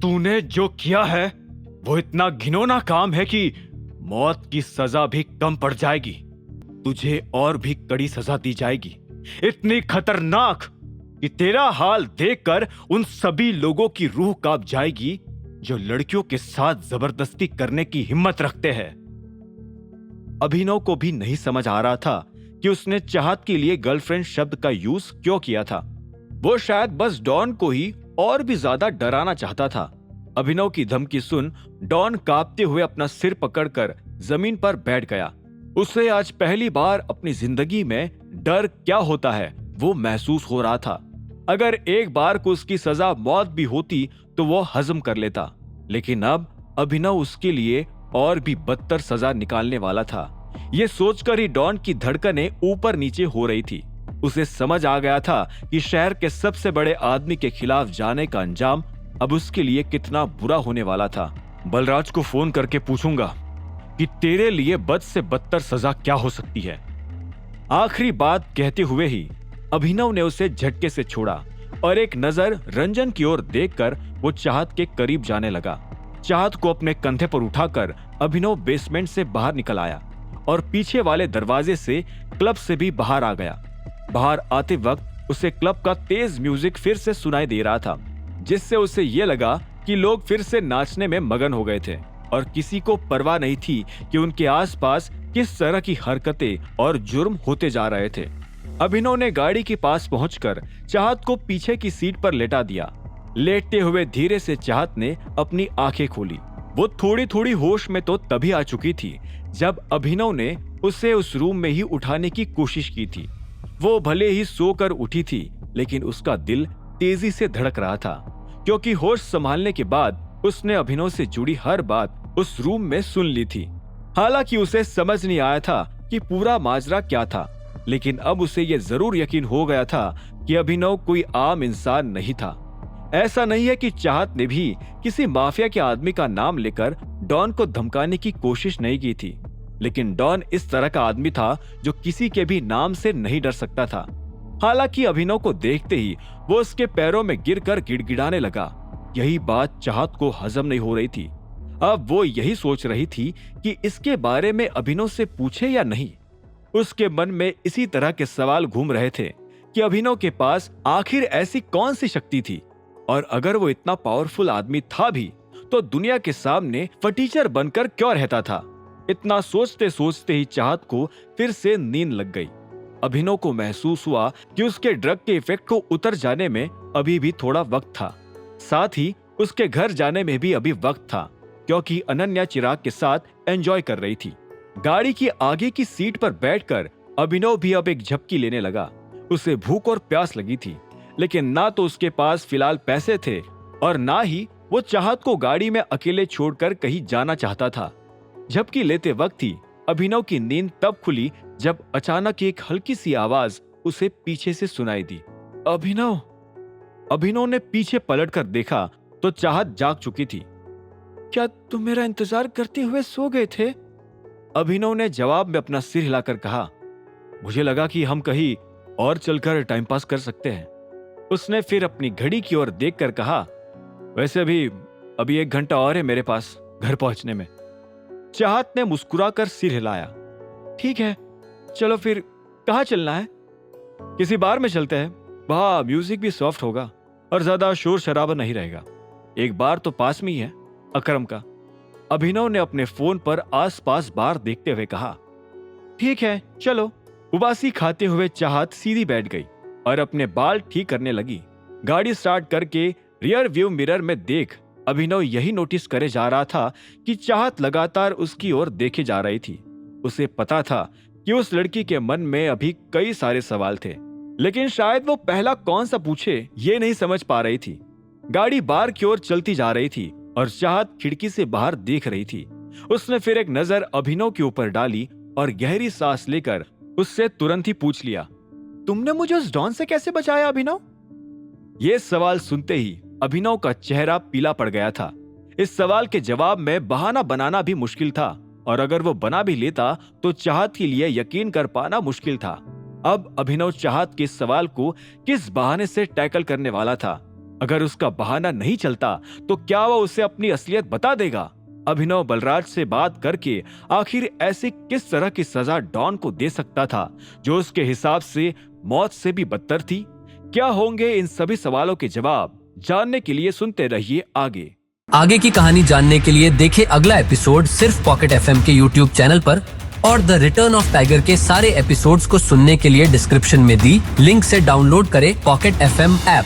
तूने जो किया है वो इतना घिनौना काम है कि मौत की सजा भी कम पड़ जाएगी। तुझे और भी कड़ी सजा दी जाएगी, इतनी खतरनाक कि तेरा हाल देखकर उन सभी लोगों की रूह कांप जाएगी जो लड़कियों के साथ जबरदस्ती करने की हिम्मत रखते हैं। अभिनव को भी नहीं समझ आ रहा था कि उसने चाहत के लिए गर्लफ्रेंड शब्द का यूज क्यों किया था। वो शायद बस डॉन को ही और भी ज्यादा डराना चाहता था। अभिनव की धमकी सुन डॉन कांपते हुए अपना सिर पकड़कर जमीन पर बैठ गया। उसे आज पहली बार अपनी जिंदगी में डर क्या होता है वो महसूस हो रहा था। अगर एक बार को उसकी सजा मौत भी होती तो वो हजम कर लेता, लेकिन अब अभिनव उसके लिए और भी बदतर सजा निकालने वाला था। ये सोचकर ही डॉन की धड़कनें ऊपर नीचे हो रही थी। उसे समझ आ गया था कि शहर के सबसे बड़े आदमी के खिलाफ जाने का अंजाम अब उसके लिए कितना बुरा होने वाला था। बलराज को फोन करके पूछूंगा कि तेरे लिए बद से बदतर सजा क्या हो सकती है। आखिरी बात कहते हुए ही अभिनव ने उसे झटके से छोड़ा और एक नजर रंजन की ओर देखकर वो चाहत के करीब जाने लगा। चाहत को अपने कंधे पर उठाकर अभिनव बेसमेंट से बाहर निकल आया और पीछे वाले दरवाजे से क्लब से भी बाहर आ गया। बाहर आते वक्त उसे क्लब का तेज म्यूजिक फिर से सुनाई दे रहा था, जिससे उसे ये लगा कि लोग फिर से नाचने में मगन हो गए थे और किसी को परवाह नहीं थी कि उनके आसपास किस तरह की हरकतें और जुर्म होते जा रहे थे। अभिनव ने गाड़ी के पास पहुंचकर चाहत को पीछे की सीट पर लेटा दिया। लेटते हुए धीरे से चाहत ने अपनी आंखें खोली। वो थोड़ी थोड़ी होश में तो तभी आ चुकी थी जब अभिनव ने उसे उस रूम में ही उठाने की कोशिश की थी। वो भले ही सोकर उठी थी, लेकिन उसका दिल तेजी से धड़क रहा था, क्योंकि होश संभालने के बाद उसने अभिनव से जुड़ी हर बात उस रूम में सुन ली थी। हालांकि उसे समझ नहीं आया था कि पूरा माजरा क्या था, लेकिन अब उसे यह जरूर यकीन हो गया था कि अभिनव कोई आम इंसान नहीं था। ऐसा नहीं है कि चाहत ने भी किसी माफिया के आदमी का नाम लेकर डॉन को धमकाने की कोशिश नहीं की थी, लेकिन डॉन इस तरह का आदमी था जो किसी के भी नाम से नहीं डर सकता था। हालांकि अभिनव को देखते ही वो उसके पैरों में गिरकर गिड़गिड़ाने लगा। यही बात चाहत को हजम नहीं हो रही थी। अब वो यही सोच रही थी कि इसके बारे में अभिनव से पूछे या नहीं। उसके मन में इसी तरह के सवाल घूम रहे थे कि अभिनव के पास आखिर ऐसी कौन सी शक्ति थी, और अगर वो इतना पावरफुल आदमी था भी तो दुनिया के सामने फटीचर बनकर क्यों रहता था। इतना सोचते सोचते ही चाहत को फिर से नींद लग गई। अभिनव को महसूस हुआ कि उसके ड्रग के इफेक्ट को उतर जाने में अभी भी थोड़ा वक्त था। साथ ही उसके घर जाने में भी अभी वक्त था, क्योंकि अनन्या चिराग के साथ एंजॉय कर रही थी। गाड़ी की आगे की सीट पर बैठकर अभिनव भी अब एक झपकी लेने लगा। उसे भूख और प्यास लगी थी, लेकिन ना तो उसके पास फिलहाल पैसे थे और ना ही वो चाहत को गाड़ी में अकेले छोड़कर कहीं जाना चाहता था। झपकी लेते वक्त ही अभिनव की नींद तब खुली जब अचानक एक हल्की सी आवाज उसे पीछे से सुनाई दी। अभिनव। अभिनव ने पीछे पलटकर देखा तो चाहत जाग चुकी थी। क्या तुम मेरा इंतजार करते हुए सो गए थे? अभिनव ने जवाब में अपना सिर हिलाकर कहा। मुझे लगा कि हम कहीं और चलकर टाइम पास कर सकते हैं। उसने फिर अपनी घड़ी की ओर देखकर कहा, वैसे अभी 1 घंटा और है मेरे पास घर पहुंचने में। चाहत ने मुस्कुराकर सिर हिलाया। ठीक है, चलो फिर कहाँ चलना है? किसी बार में चलते हैं, वहां म्यूजिक भी सॉफ्ट होगा और ज्यादा शोर शराबा नहीं रहेगा। एक बार तो पास में ही है, अकरम का। अभिनव ने अपने फोन पर आसपास बार देखते हुए कहा। ठीक है, चलो। उबासी खाते हुए चाहत सीधी बैठ गई और अपने बाल ठीक करने लगी। गाड़ी स्टार्ट करके रियर व्यू मिरर में देख अभिनव यही नोटिस करे जा रहा था कि चाहत लगातार उसकी ओर देखे जा रही थी। उसे पता था कि उस लड़की के मन में अभी कई सारे सवाल थे, लेकिन शायद वो पहला कौन सा पूछे ये नहीं समझ पा रही थी। गाड़ी बार की ओर चलती जा रही थी और चाहत खिड़की से बाहर देख रही थी। उसने फिर एक नजर अभिनव के ऊपर डाली और गहरी सांस लेकर उससे तुरंत ही पूछ लिया, तुमने मुझे उस डॉन से कैसे बचाया अभिनव? ये सवाल सुनते ही अभिनव का चेहरा पीला पड़ गया था। इस सवाल के जवाब में बहाना बनाना भी मुश्किल था, और अगर वो बना भी लेता तो चाहत के लिए यकीन कर पाना मुश्किल था। अब अभिनव चाहत के सवाल को किस बहाने से टैकल करने वाला था। अगर उसका बहाना नहीं चलता तो क्या वो उसे अपनी असलियत बता देगा? अभिनव बलराज से बात करके आखिर ऐसी किस तरह की सजा डॉन को दे सकता था जो उसके हिसाब से मौत से भी बदतर थी? क्या होंगे इन सभी सवालों के जवाब? जानने के लिए सुनते रहिए आगे की कहानी जानने के लिए देखें अगला एपिसोड सिर्फ पॉकेट एफएम के यूट्यूब चैनल पर, और द रिटर्न ऑफ टाइगर के सारे एपिसोड्स को सुनने के लिए डिस्क्रिप्शन में दी लिंक से डाउनलोड करें पॉकेट एफएम ऐप।